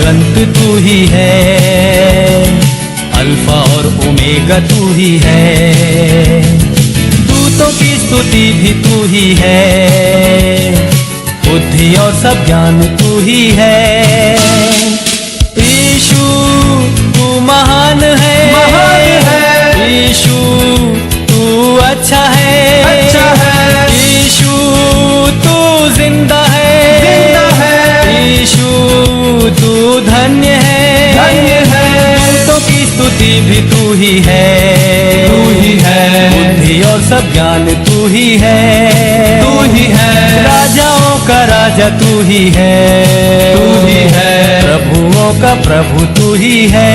अंत तू ही है, अल्फा और ओमेगा तू ही है, दूतों की स्तुति भी तू ही है, बुद्धि और सब ज्ञान तू ही है। यीशु तू महान है, यीशु तू अच्छा है, यीशु तू जिंदा है, यीशु तू धन्य है, दूतों की स्तुति भी तू ही है, बुद्धि और सब ज्ञान तू ही है, राजाओं का राजा तू ही है, प्रभुओं का प्रभु तू ही है,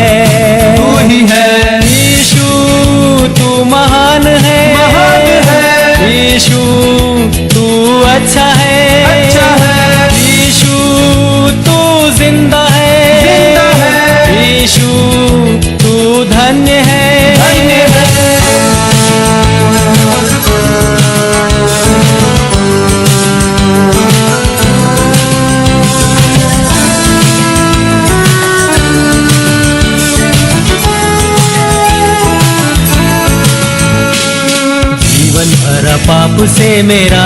यीशु तू महान है, यीशु तू अच्छा है, यीशु तू जिंदा है, यीशु तू धन्य है। जीवन भरा पाप से मेरा,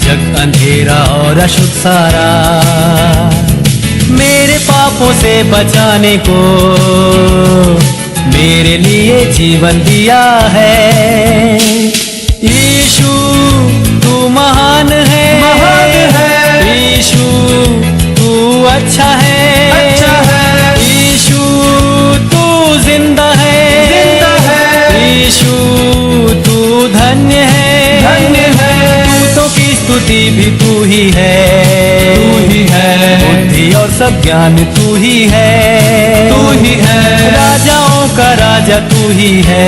जग अंधेरा और अशुद्ध सारा, मेरे पापों से बचाने को मेरे लिए जीवन दिया है। यीशु तू महान है, यीशु तू अच्छा है, यीशु तू जिंदा है, यीशु तू धन्य है, दूतों की स्तुति भी तू ही है, बुद्धि और सब ज्ञान तू ही है, राजाओं का राजा तू ही है,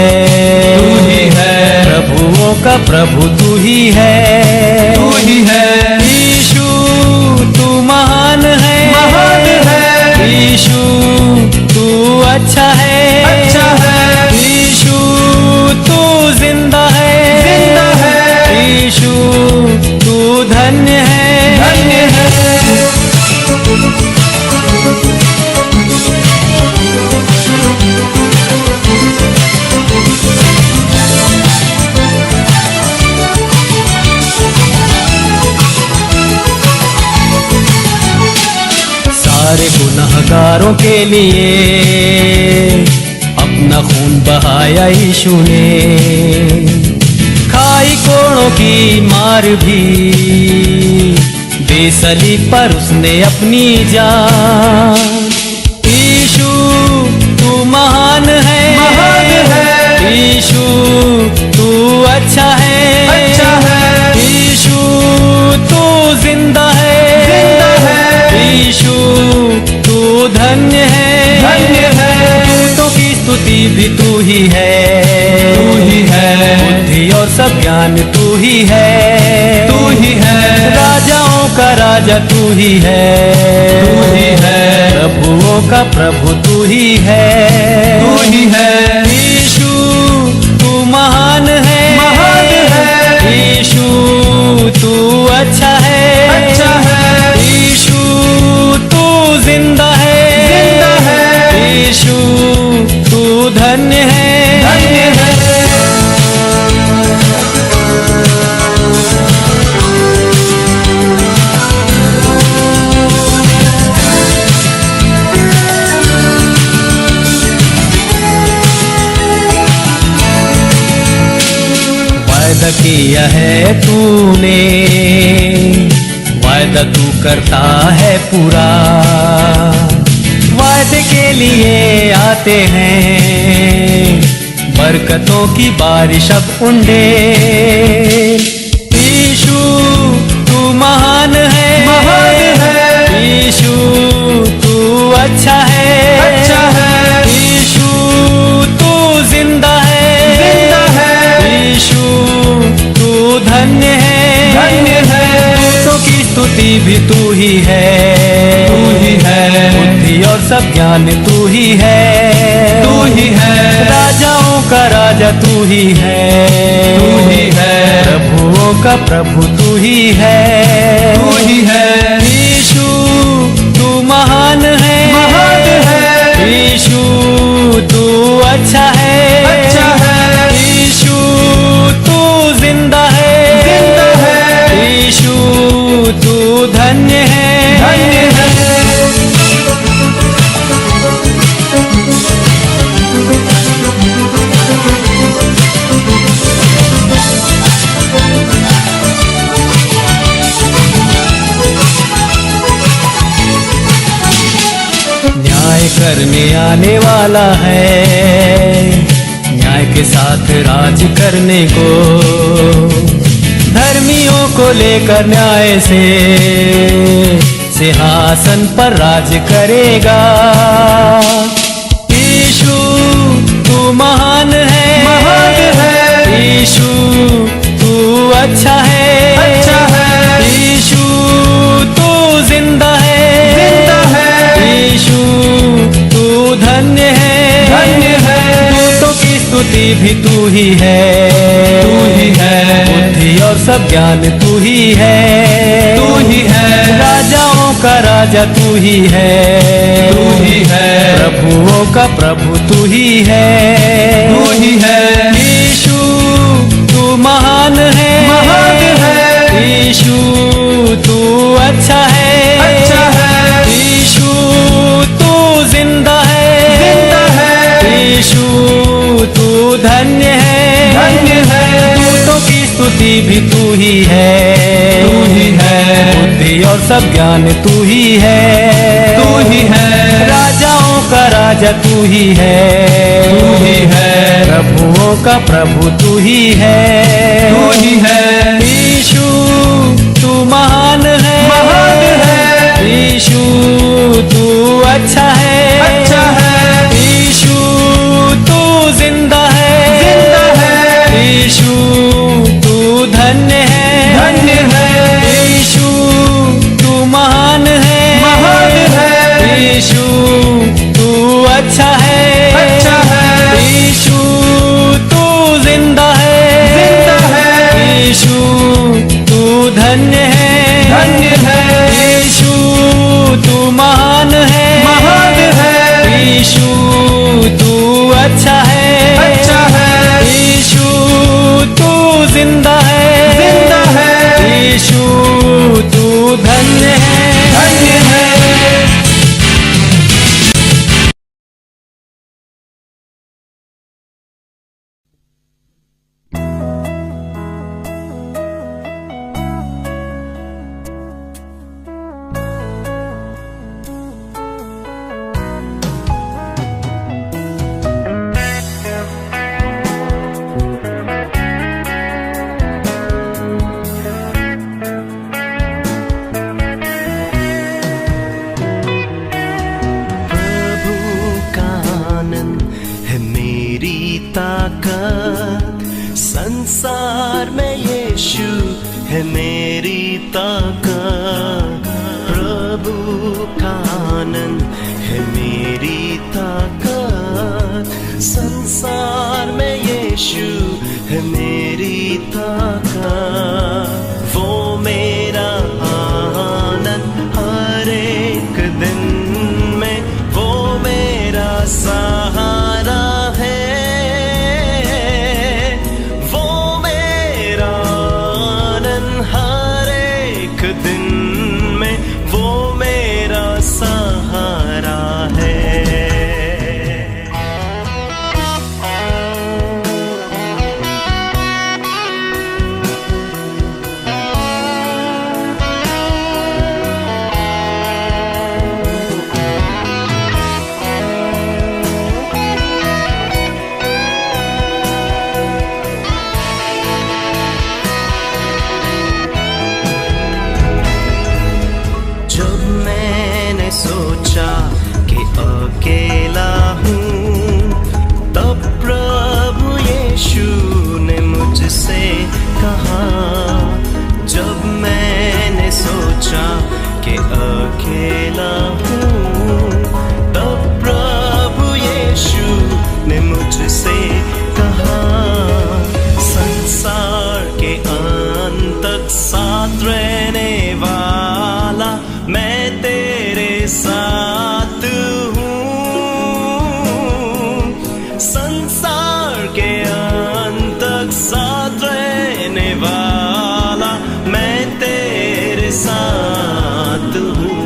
प्रभुओं का प्रभु तू ही है, यीशु तू महान है, यीशु तू अच्छा है, यीशु तू जिंदा है, यीशु तू धन्य है। सारे गुनहगारों के लिए अपना खून बहाया यीशु ने, खाई कोड़ों की मार भी दे सलीब पर उसने अपनी जान। यीशु तू महान है, यीशु तू अच्छा है, यीशु तू जिंदा है, यीशु तू धन्य है, दूतों की स्तुति भी तू ही है, बुद्धि और सब ज्ञान तू ही है, राजाओं का राजा तू ही है, प्रभुओं का प्रभु तू ही है, यीशु तू महान है, यीशु तू अच्छा है, यीशु तू जिंदा है, यीशु तू धन्य है। वायदा किया है तूने, वायदा तू करता है पूरा, वायदे के लिए आते हैं बरकतों की बारिश अब उंडे। यीशु तू महान है, यीशु तू अच्छा है, यीशु तू जिंदा है, यीशु तू धन्य है, दूतों की स्तुति भी तू ही है, बुद्धि और सब ज्ञान तू ही है, राजाओं का राजा तू ही है, प्रभुओं का प्रभु तू ही है, यीशु तू महान करने आने वाला है, न्याय के साथ राज करने को। धर्मियों को लेकर न्याय से सिंहासन पर राज करेगा। यीशु तू महान है, यीशु तू अच्छा है, यीशु तू जिंदा है, यीशु तू धन्य है, दूतों की स्तुति भी तू ही है, बुद्धि और सब ज्ञान तू ही है, राजाओं का राजा तू ही है, प्रभुओं का प्रभु तू ही है, यीशु तू महान है, यीशु तू अच्छा है, यीशु तू जिंदा है, यीशु तू धन्य है, दूतों की स्तुति भी तू ही है, बुद्धि और सब ज्ञान तू ही है, राजाओं का राजा तू ही है, प्रभुओं का प्रभु तू ही है, यीशु तू महान है, यीशु तू अच्छा है, यीशु तू जिंदा है, यीशु तू धन्य है, यीशु तू महान है, यीशु तू अच्छा है, यीशु तू जिंदा है, यीशु तू धन्य है, यीशु तू महान है, यीशु तू अच्छा है, यीशु तू जिंदा है, यीशु तू धन्य है। संसार में यीशु है मेरी ताकत, प्रभु का आनंद है मेरी ताकत, संसार में यीशु है मेरी ताकत, वो मेरा आनंद हर एक दिन में, वो मेरा सहारा है, दिन में वो मेरा सहारा है। सोचा कि अकेला हूँ, तब प्रभु यीशु ने मुझसे कहा, जब मैंने सोचा कि अकेला हूँ, तब प्रभु यीशु ने मुझसे कहा, संसार के अंत तक साथ रहने वाला मैं तेरे साथ हूँ, संसार के अंत तक साथ रहने वाला मैं तेरे साथ हूँ।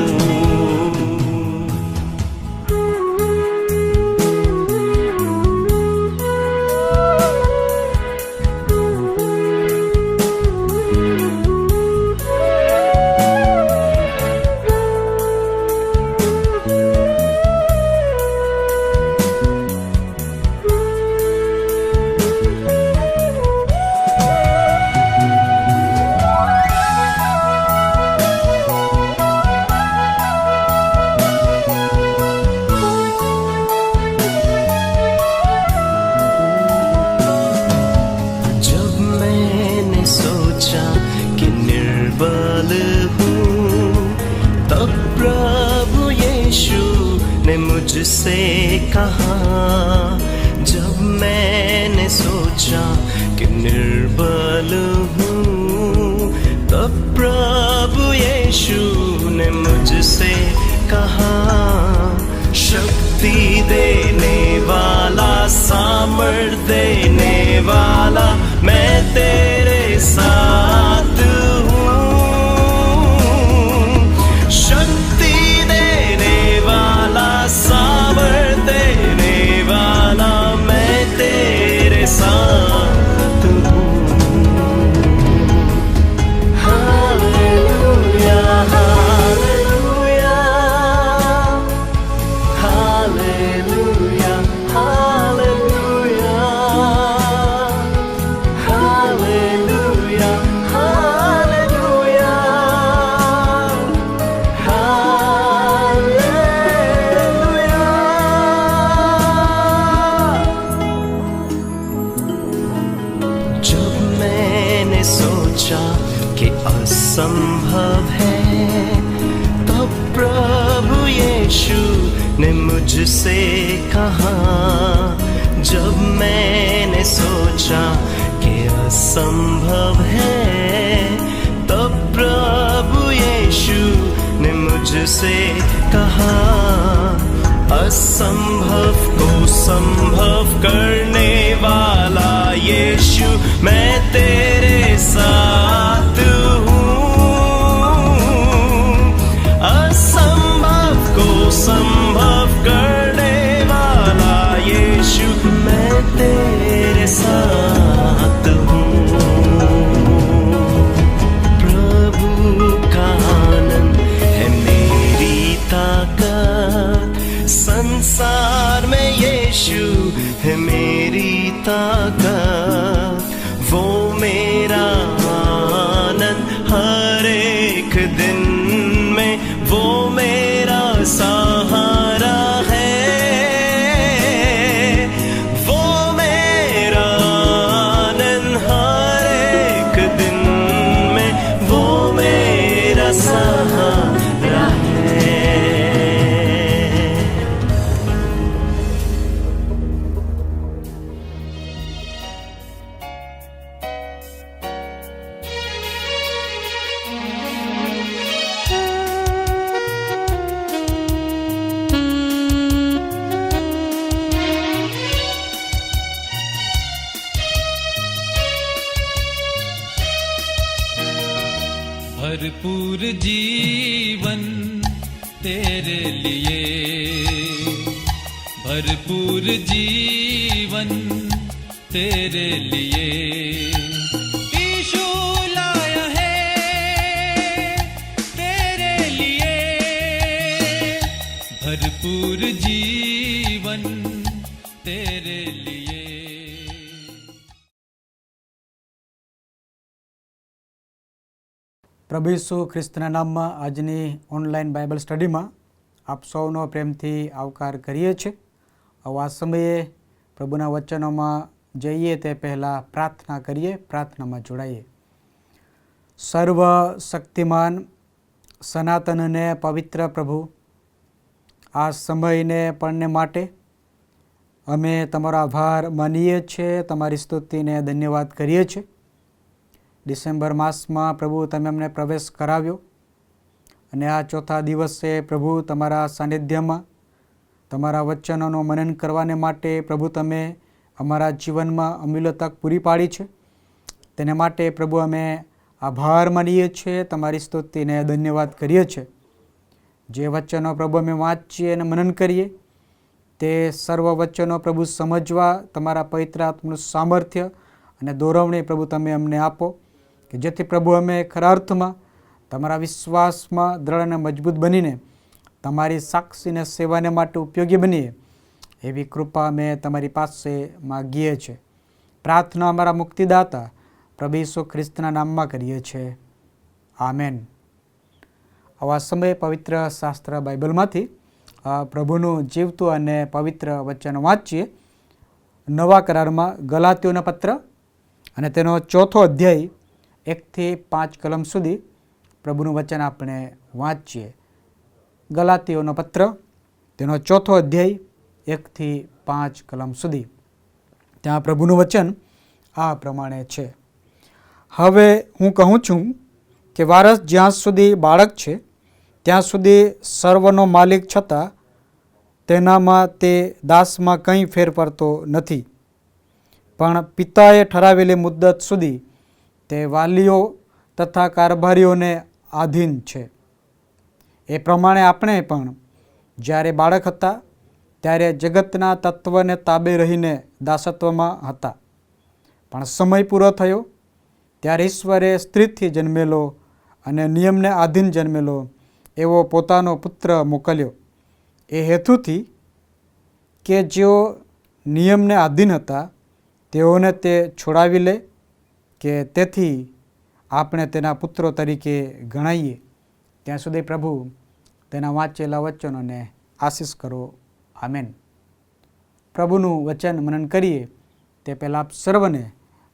मुझसे कहा, जब मैंने सोचा कि निर्बल हूँ, तब प्रभु यीशु ने मुझसे कहा, शक्ति देने वाला, सामर्थ देने वाला, मैं तेरे साथ हूँ। शक्ति देने वाला, सामर्थ देने वाला, मैं तेरे साथ हूँ। Hallelujah, hallelujah, hallelujah, hallelujah, hallelujah, hallelujah. जब मैंने सोचा कि असंभव है, तब प्रभु यीशु ने मुझसे कहा, जब मैंने सोचा कि असंभव है, तब प्रभु यीशु ने मुझसे कहा, असंभव को संभव करने वाला यीशु, मैं तेरे साथ हूँ। असंभव को संभव करने वाला यीशु, मैं तेरे साथ हूँ। प्रभु का आनंद है मेरी ताकत, संसार में यीशु है मेरी ताकत, वो मेरा आनंद हर एक दिन में, वो मेरा सहारा है, वो मेरा आनंद हर एक दिन में, वो मेरा सहारा है। भरपूर जीवन तेरे लिए, भरपूर जीवन तेरे लिए यीशु लाया है, तेरे लिए भरपूर जीवन तेरे लिए। પ્રભુ ઈસુ ખ્રિસ્તના નામમાં આજની ઓનલાઈન બાઇબલ સ્ટડીમાં આપ સૌનો પ્રેમથી આવકાર કરીએ છીએ. આ સમયે પ્રભુના વચનોમાં જઈએ તે પહેલાં પ્રાર્થના કરીએ, પ્રાર્થનામાં જોડાઈએ. સર્વશક્તિમાન સનાતનને પવિત્ર પ્રભુ, આ સમયને પણને માટે અમે તમારો આભાર માનીએ છીએ, તમારી સ્તુતિને ધન્યવાદ કરીએ છીએ. ડિસેમ્બર માસમાં પ્રભુ તમે અમને પ્રવેશ કરાવ્યો અને આ ચોથા દિવસે પ્રભુ તમારા સાનિધ્યમાં તમારા વચનોનું મનન કરવાને માટે પ્રભુ તમે અમારા જીવનમાં અમૂલ્ય તક પૂરી પાડી છે. તેને માટે પ્રભુ અમે આભાર માનીએ છીએ, તમારી સ્તુતિને ધન્યવાદ કરીએ છીએ. જે વચનો પ્રભુ અમે વાંચીએ અને મનન કરીએ તે સર્વ વચનો પ્રભુ સમજવા તમારા પવિત્ર આત્માનું સામર્થ્ય અને દોરવણી પ્રભુ તમે અમને આપો, કે જેથી પ્રભુ અમે ખરા અર્થમાં તમારા વિશ્વાસમાં દ્રઢ અને મજબૂત બનીને તમારી સાક્ષીને સેવાને માટે ઉપયોગી બનીએ એવી કૃપા અમે તમારી પાસે માગીએ છીએ. પ્રાર્થના અમારા મુક્તિદાતા પ્રભુ ઈસુ ખ્રિસ્તના નામમાં કરીએ છીએ. આમેન. આવા સમયે પવિત્ર શાસ્ત્ર બાઇબલમાંથી પ્રભુનું જીવતું અને પવિત્ર વચન વાંચીએ. નવા કરારમાં ગલાતીઓના પત્ર અને તેનો 4થો અધ્યાય 1 થી 5 કલમ સુધી પ્રભુનું વચન આપણે વાંચીએ. ગલાતીઓનો પત્ર તેનો 4થો અધ્યાય 1-5 કલમ સુધી. ત્યાં પ્રભુનું વચન આ પ્રમાણે છે. હવે હું કહું છું કે વારસ જ્યાં સુધી બાળક છે ત્યાં સુધી સર્વનો માલિક છતાં તેનામાં તે દાસમાં કંઈ ફેર પડતો નથી, પણ પિતાએ ઠરાવેલી મુદ્દત સુધી તે વાલીઓ તથા કારભારીઓને આધીન છે. એ પ્રમાણે આપણે પણ જ્યારે બાળક હતા ત્યારે જગતના તત્વને તાબે રહીને દાસત્વમાં હતા. પણ સમય પૂરો થયો ત્યારે ઈશ્વરે સ્ત્રીથી જન્મેલો અને નિયમને આધીન જન્મેલો એવો પોતાનો પુત્ર મોકલ્યો, એ હેતુથી કે જેઓ નિયમને આધીન હતા તેઓને તે છોડાવી લે, કે તેથી આપણે તેના પુત્રો તરીકે ગણાઈએ. ત્યાં સુધી પ્રભુ તેના વાંચેલા વચનોને આશીષ કરો. આમેન. પ્રભુનું વચન મનન કરીએ તે પહેલાં આપ સર્વને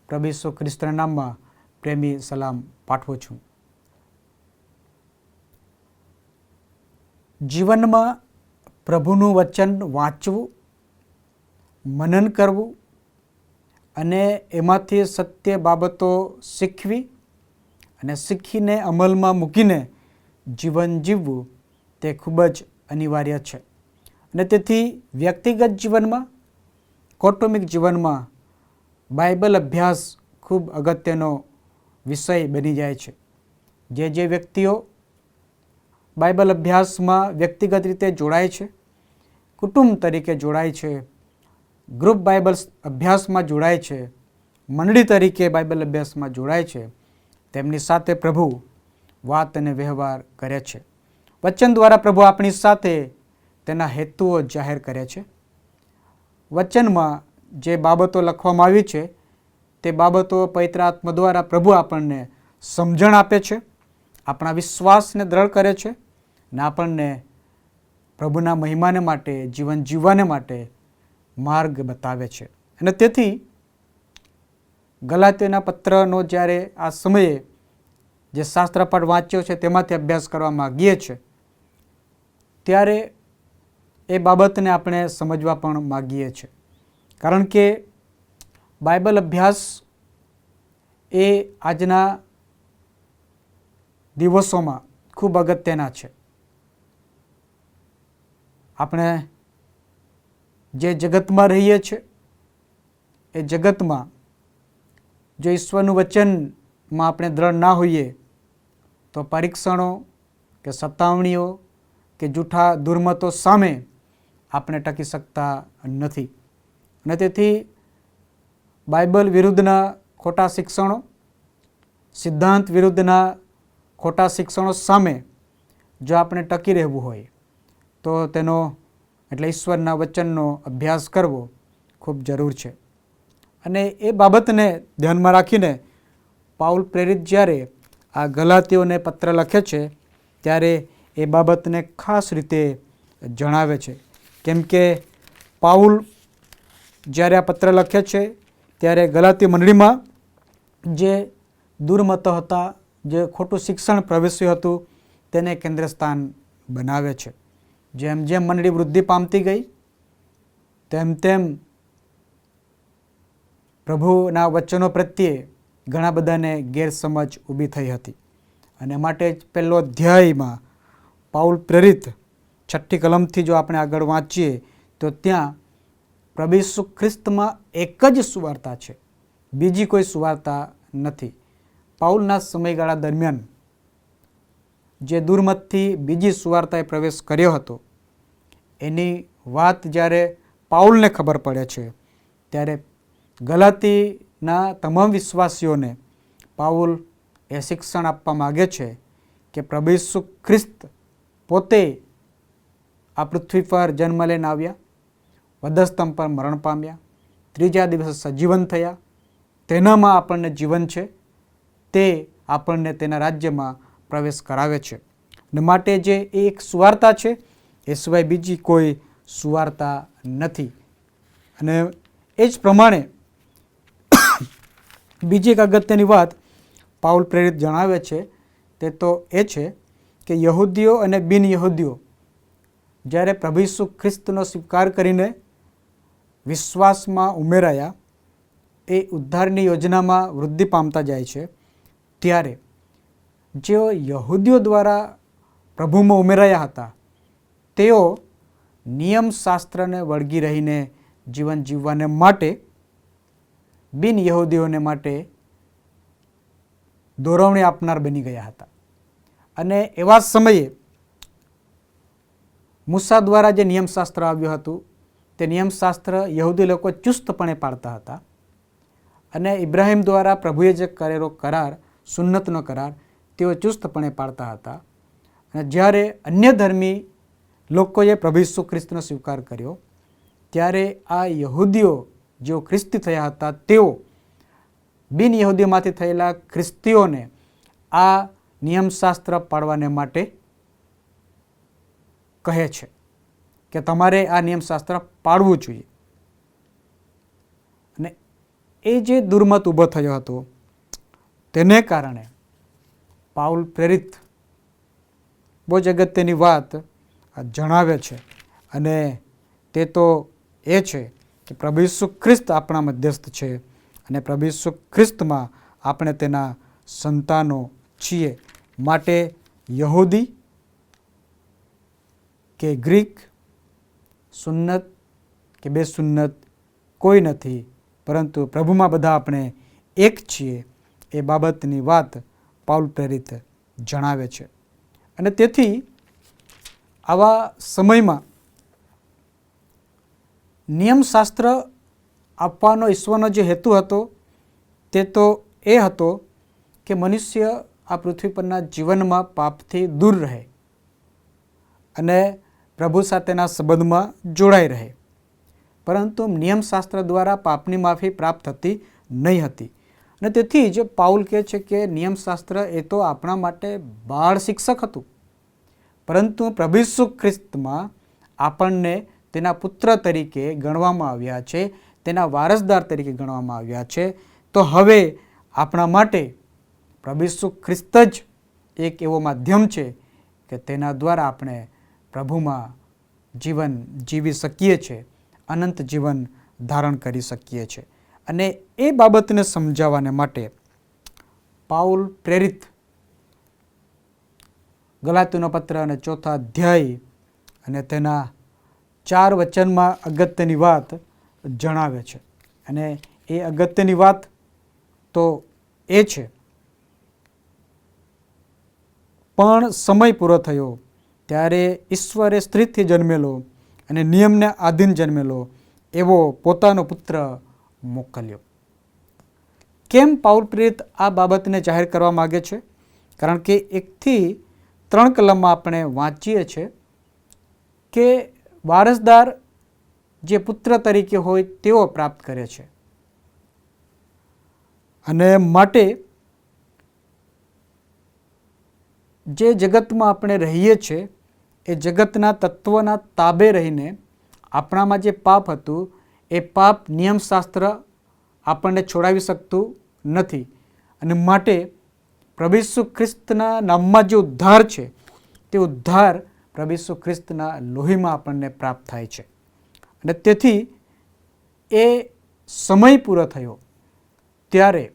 પ્રભુ ઈસુ ખ્રિસ્તના નામમાં પ્રેમી સલામ પાઠવું છું. જીવનમાં પ્રભુનું વચન વાંચવું, મનન કરવું અને એમાંથી સત્ય બાબતો શીખવી અને શીખીને અમલમાં મૂકીને જીવન જીવવું તે ખૂબ જ અનિવાર્ય છે. અને તેથી વ્યક્તિગત જીવનમાં, કૌટુંબિક જીવનમાં બાઇબલ અભ્યાસ ખૂબ અગત્યનો વિષય બની જાય છે. જે વ્યક્તિઓ બાઇબલ અભ્યાસમાં વ્યક્તિગત રીતે જોડાય છે, કુટુંબ તરીકે જોડાય છે, ગ્રુપ બાઇબલ અભ્યાસમાં જોડાય છે, મંડળી તરીકે બાઇબલ અભ્યાસમાં જોડાય છે, તેમની સાથે પ્રભુ વાત અને વ્યવહાર કરે છે. વચન દ્વારા પ્રભુ આપણી સાથે તેના હેતુઓ જાહેર કરે છે. વચનમાં જે બાબતો લખવામાં આવી છે તે બાબતો પવિત્ર આત્મા દ્વારા પ્રભુ આપણને સમજણ આપે છે, આપણા વિશ્વાસને દ્રઢ કરે છે અને આપણને પ્રભુના મહિમાને માટે, જીવન જીવવાને માટે માર્ગ બતાવે છે. અને તેથી ગલાતીના પત્રનો જ્યારે આ સમયે જે શાસ્ત્રપાઠ વાંચ્યો છે તેમાંથી અભ્યાસ કરવા માગીએ છીએ ત્યારે એ બાબતને આપણે સમજવા પણ માગીએ છીએ. કારણ કે બાઇબલ અભ્યાસ એ આજના દિવસોમાં ખૂબ અગત્યના છે. આપણે જે જગતમાં રહીએ છીએ એ જગતમાં જો ઈશ્વરનું વચનમાં આપણે દ્રઢ ના હોઈએ તો પરીક્ષણો કે સતાવણીઓ કે જૂઠા દુર્મતો સામે આપણે ટકી શકતા નથી. અને તેથી બાઇબલ વિરુદ્ધના ખોટા શિક્ષણો, સિદ્ધાંત વિરુદ્ધના ખોટા શિક્ષણો સામે જો આપણે ટકી રહેવું હોય તો તેનો એટલે ઈશ્વરના વચનનો અભ્યાસ કરવો ખૂબ જરૂર છે. અને એ બાબતને ધ્યાનમાં રાખીને પાઉલ પ્રેરિત જ્યારે આ ગલાતીઓને પત્ર લખે છે ત્યારે એ બાબતને ખાસ રીતે જણાવે છે. કેમ કે પાઉલ જ્યારે આ પત્ર લખે છે ત્યારે ગલાતી મંડળીમાં જે દુર્મતો હતા, જે ખોટું શિક્ષણ પ્રવેશ્યું હતું તેને કેન્દ્ર સ્થાન બનાવે છે. જેમ જેમ મંડળી વૃદ્ધિ પામતી ગઈ તેમ તેમ પ્રભુના વચનો પ્રત્યે ઘણા બધાને ગેરસમજ ઊભી થઈ હતી. અને માટે જ પહેલો અધ્યાયમાં પાઉલ પ્રેરિત 6ઠ્ઠી કલમથી જો આપણે આગળ વાંચીએ તો ત્યાં પ્રભુ ઈસુ ખ્રિસ્તમાં એક જ સુવાર્તા છે, બીજી કોઈ સુવાર્તા નથી. પાઉલના સમયગાળા દરમિયાન જે દુર્મતથી બીજી સુવાર્તાએ પ્રવેશ કર્યો હતો એની વાત જ્યારે પાઉલને ખબર પડે છે ત્યારે ગલાતીના તમામ વિશ્વાસીઓને પાઉલ એ શિક્ષણ આપવા માગે છે કે પ્રભુ ઈસુ ખ્રિસ્ત પોતે આ પૃથ્વી પર જન્મ લઈને આવ્યા, વધસ્તંભ પર મરણ પામ્યા, ત્રીજા દિવસે સજીવન થયા, તેનામાં આપણને જીવન છે, તે આપણને તેના રાજ્યમાં પ્રવેશ કરાવે છે. અને માટે જે એક સુવાર્તા છે એ સિવાય બીજી કોઈ સુવાર્તા નથી. અને એ જ પ્રમાણે બીજી એક અગત્યની વાત પાઉલ પ્રેરિત જણાવે છે તે તો એ છે કે યહૂદીઓ અને બિન યહૂદીઓ જ્યારે પ્રભુ ઈસુ ખ્રિસ્તનો સ્વીકાર કરીને વિશ્વાસમાં ઉમેરાયા, એ ઉદ્ધારની યોજનામાં વૃદ્ધિ પામતા જાય છે, ત્યારે જેઓ યહૂદીઓ દ્વારા પ્રભુમાં ઉમેરાયા હતા તેઓ નિયમશાસ્ત્રને વળગી રહીને જીવન જીવવાને માટે બિન યહૂદીઓને માટે દોરવણી આપનાર બની ગયા હતા. અને એવા સમયે મૂસા દ્વારા જે નિયમશાસ્ત્ર આવ્યું હતું તે નિયમશાસ્ત્ર યહૂદી લોકો ચુસ્તપણે પાળતા હતા. અને ઇબ્રાહિમ દ્વારા પ્રભુએ જે કરેલો કરાર, સુન્નતનો કરાર, તેઓ ચુસ્તપણે પાળતા હતા. અને જ્યારે અન્ય ધર્મી લોકોએ પ્રભુ ઈસુ ખ્રિસ્તનો સ્વીકાર કર્યો ત્યારે આ યહૂદીઓ જેઓ ખ્રિસ્તી થયા હતા તેઓ બિન યહૂદીમાંથી થયેલા ખ્રિસ્તીઓને આ નિયમશાસ્ત્ર પાળવાને માટે કહે છે કે તમારે આ નિયમશાસ્ત્ર પાળવું જોઈએ. અને એ જે દુર્મત ઊભો થયો હતો તેને કારણે પાઉલ પ્રેરિત બહુ જ અગત્યની વાત જણાવે છે. અને તે તો એ છે કે પ્રભુ ઈસુ ખ્રિસ્ત આપણા મધ્યસ્થ છે અને પ્રભુ ઈસુ ખ્રિસ્તમાં આપણે તેના સંતાનો છીએ. માટે યહૂદી કે ગ્રીક, સુન્નત કે બેસુન્નત કોઈ નથી, પરંતુ પ્રભુમાં બધા આપણે એક છીએ. એ બાબતની વાત પાઉલ પ્રેરિત જણાવે છે. અને તેથી આવા સમયમાં નિયમશાસ્ત્ર આપવાનો ઈશ્વરનો જે હેતુ હતો તે તો એ હતો કે મનુષ્ય આ પૃથ્વી પરના જીવનમાં પાપથી દૂર રહે અને પ્રભુ સાથેના સંબંધમાં જોડાઈ રહે. પરંતુ નિયમશાસ્ત્ર દ્વારા પાપની માફી પ્રાપ્ત થતી નહીં હતી. અને તેથી જ પાઉલ કહે છે કે નિયમશાસ્ત્ર એ તો આપણા માટે બાળ શિક્ષક હતું, પરંતુ પ્રભુ ઈસુ ખ્રિસ્તમાં આપણને તેના પુત્ર તરીકે ગણવામાં આવ્યા છે, તેના વારસદાર તરીકે ગણવામાં આવ્યા છે. તો હવે આપણા માટે પ્રભુ ઈસુ ખ્રિસ્ત જ એક એવો માધ્યમ છે કે તેના દ્વારા આપણે પ્રભુમાં જીવન જીવી શકીએ છીએ, અનંત જીવન ધારણ કરી શકીએ છીએ. અને એ બાબતને સમજાવવાને માટે પાઉલ પ્રેરિત ગલાતીનો પત્ર અને 4થા અધ્યાય અને તેના 4 વચનમાં અગત્યની વાત જણાવે છે. અને એ અગત્યની વાત તો એ છે, પણ સમય પૂરો થયો ત્યારે ઈશ્વરે સ્ત્રીથી જન્મેલો અને નિયમને આધીન જન્મેલો એવો પોતાનો પુત્ર મોકલ્યો. કેમ પાઉલ પ્રેરિત આ બાબતને જાહેર કરવા માગે છે? કારણ કે 1 થી 3 કલમમાં આપણે વાંચીએ છીએ કે વારસદાર જે પુત્ર તરીકે હોય તેઓ પ્રાપ્ત કરે છે. અને માટે જે જગતમાં આપણે રહીએ છીએ એ જગતના તત્વના તાબે રહીને આપણામાં જે પાપ હતું એ પાપ નિયમશાસ્ત્ર આપણને છોડાવી શકતું નથી. અને માટે પ્રભુ ઈસુ ખ્રિસ્તના નામમાં જે ઉદ્ધાર છે તે ઉદ્ધાર પ્રભુ ઈસુ ખ્રિસ્તના લોહીમાં આપણને પ્રાપ્ત થાય છે. અને તેથી એ સમય પૂરો થયો ત્યારે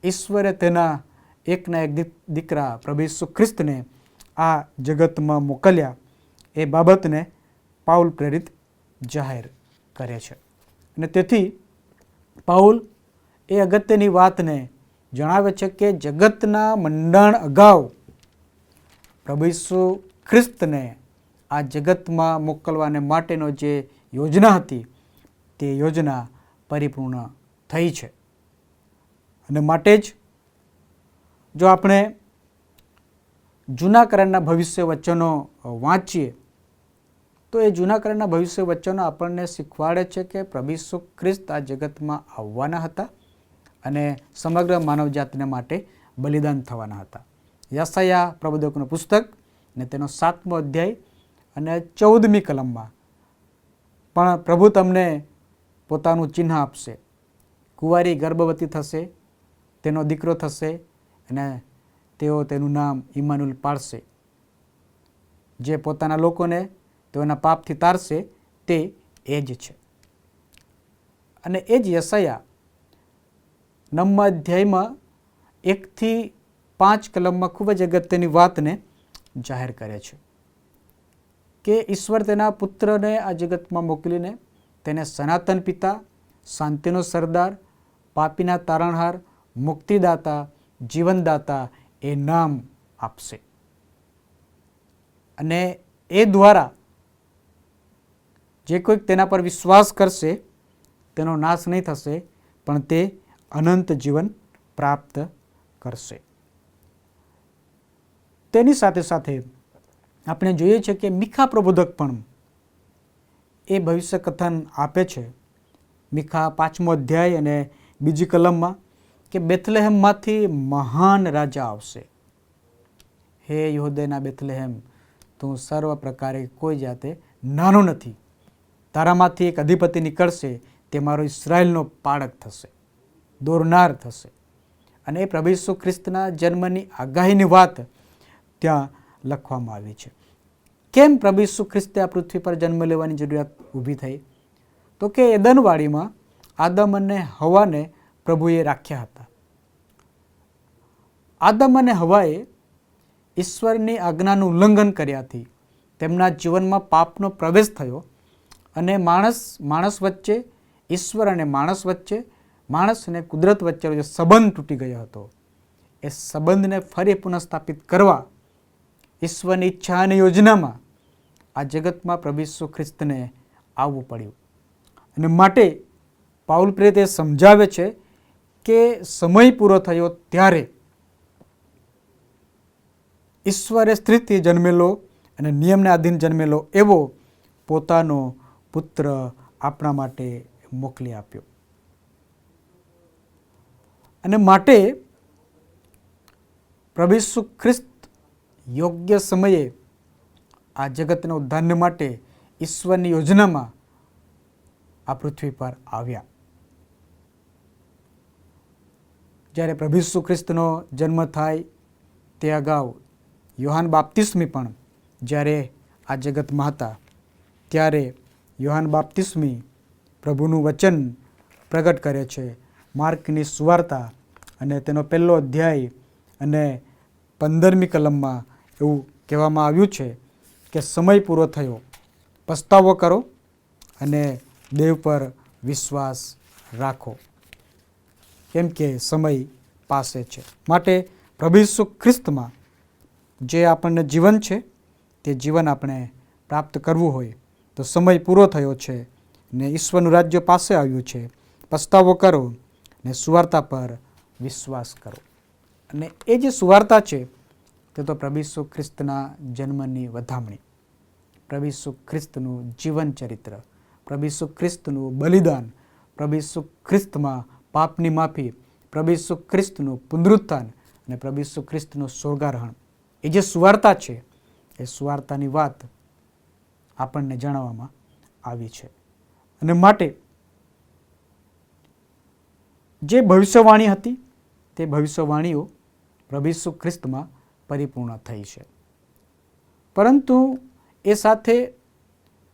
ઈશ્વરે તેના એકના એક દીકરા પ્રભુ ઈસુ ખ્રિસ્તને આ જગતમાં મોકલ્યા. એ બાબતને પાઉલ પ્રેરિત જાહેર કરે છે. અને તેથી પાઉલ એ અગત્યની વાતને જણાવે છે કે જગતના મંડાણ અગાઉ પ્રભુ ઈસુ ખ્રિસ્તને આ જગતમાં મોકલવાને માટેનો જે યોજના હતી તે યોજના પરિપૂર્ણ થઈ છે. અને માટે જ જો આપણે જૂના કરારના ભવિષ્ય વચનો વાંચીએ તો એ જૂના કરારના ભવિષ્ય વચનો આપણને શીખવાડે છે કે પ્રભુ ઈસુ ખ્રિસ્ત આ જગતમાં આવવાના હતા અને સમગ્ર માનવજાતને માટે બલિદાન થવાના હતા. યશાયા પ્રબોધકનું પુસ્તક ને તેનો 7મો અધ્યાય અને 14મી કલમમાં પણ પ્રભુ તમને પોતાનું ચિહ્ન આપશે, કુંવારી ગર્ભવતી થશે, તેનો દીકરો થશે અને તેઓ તેનું નામ ઇમ્માનુએલ પાડશે, જે પોતાના લોકોને તેઓના પાપથી તારશે તે એ જ છે. અને એ જ યશાયા 9મા અધ્યાયમાં 1-5 કલમમાં ખૂબ જ અગત્યની વાતને જાહેર કરે છે કે ઈશ્વર તેના પુત્રને આ જગતમાં મોકલીને તેને સનાતન પિતા, શાંતિનો સરદાર, પાપીના તારણહાર, મુક્તિદાતા, જીવનદાતા એ નામ આપશે. અને એ દ્વારા જે કોઈક તેના પર વિશ્વાસ કરશે તેનો નાશ નહીં થશે, પણ તે અનંત જીવન પ્રાપ્ત કરશે. તેની સાથે સાથે આપણે જોઈએ છે કે મીખા પ્રબોધક પણ એ ભવિષ્ય કથન આપે છે. મીખા 5મો અધ્યાય અને 2જી કલમમાં કે બેથલેહેમમાંથી મહાન રાજા આવશે. હે યહૂદાના બેથલેહેમ, તું સર્વ પ્રકારે કોઈ જાતે નાનો નથી. તારામાંથી એક અધિપતિ નીકળશે, તે મારો ઇસ્રાયેલનો પાળક થશે, દોરનાર થશે. અને એ પ્રભુ ઈસુ ખ્રિસ્તના જન્મની આગાહીની વાત ત્યાં લખવામાં આવી છે. કેમ પ્રભુ ઈસુ ખ્રિસ્તે આ પૃથ્વી પર જન્મ લેવાની જરૂરિયાત ઊભી થઈ? તો કે એદનવાડીમાં આદમ અને હવાને પ્રભુએ રાખ્યા હતા. આદમ અને હવાએ ઈશ્વરની આજ્ઞાનું ઉલ્લંઘન કર્યાથી તેમના જીવનમાં પાપનો પ્રવેશ થયો અને માણસ વચ્ચે, ઈશ્વર અને માણસ વચ્ચે, માણસ અને કુદરત વચ્ચેનો જે સંબંધ તૂટી ગયો હતો, એ સંબંધને ફરી પુનઃસ્થાપિત કરવા ઈશ્વરની ઈચ્છા અને યોજનામાં આ જગતમાં પ્રભુ ઈસુ ખ્રિસ્તને આવવું પડ્યું. અને માટે પાઉલ પ્રેરિત એ સમજાવે છે કે સમય પૂરો થયો ત્યારે ઈશ્વરે સ્ત્રીથી જન્મેલો અને નિયમને આધીન જન્મેલો એવો પોતાનો પુત્ર આપણા માટે મોકલી આપ્યો. અને માટે પ્રભુ ઈસુ ખ્રિસ્ત યોગ્ય સમયે આ જગતના ઉદ્ધાર માટે ઈશ્વરની યોજનામાં આ પૃથ્વી પર આવ્યા. જ્યારે પ્રભુ ઈસુ ખ્રિસ્તનો જન્મ થાય તે અગાઉ યોહાન બાપ્તિસ્મી પણ જ્યારે આ જગતમાં હતા ત્યારે યોહાન બાપ્તિસ્મી પ્રભુનું વચન પ્રગટ કરે છે. માર્કની સુવાર્તા અને તેનો 1લો અધ્યાય અને 15મી કલમમાં એવું કહેવામાં આવ્યું છે કે સમય પૂરો થયો, પસ્તાવો કરો અને દેવ પર વિશ્વાસ રાખો, કેમ કે સમય પાસે છે. માટે પ્રભુ ઈસુ ખ્રિસ્તમાં જે આપણને જીવન છે તે જીવન આપણે પ્રાપ્ત કરવું હોય તો સમય પૂરો થયો છે ને ઈશ્વરનું રાજ્ય પાસે આવ્યું છે. પસ્તાવો કરો ને સુવાર્તા પર વિશ્વાસ કરો. અને એ જે સુવાર્તા છે તે તો પ્રભુ ઈસુ ખ્રિસ્તના જન્મની વધામણી, પ્રભુ ઈસુ ખ્રિસ્તનું જીવન ચરિત્ર, પ્રભુ ઈસુ ખ્રિસ્તનું બલિદાન, પ્રભુ ઈસુ ખ્રિસ્તમાં પાપની માફી, પ્રભુ ઈસુ ખ્રિસ્તનું પુનરુત્થાન અને પ્રભુ ઈસુ ખ્રિસ્તનું સ્વર્ગારોહણ. એ જે સુવાર્તા છે એ સુવાર્તાની વાત આપણને જણાવવામાં આવી છે. અને માટે જે ભવિષ્યવાણી હતી તે ભવિષ્યવાણીઓ પ્રભુ ઈસુ ખ્રિસ્તમાં પરિપૂર્ણ થઈ છે. પરંતુ એ સાથે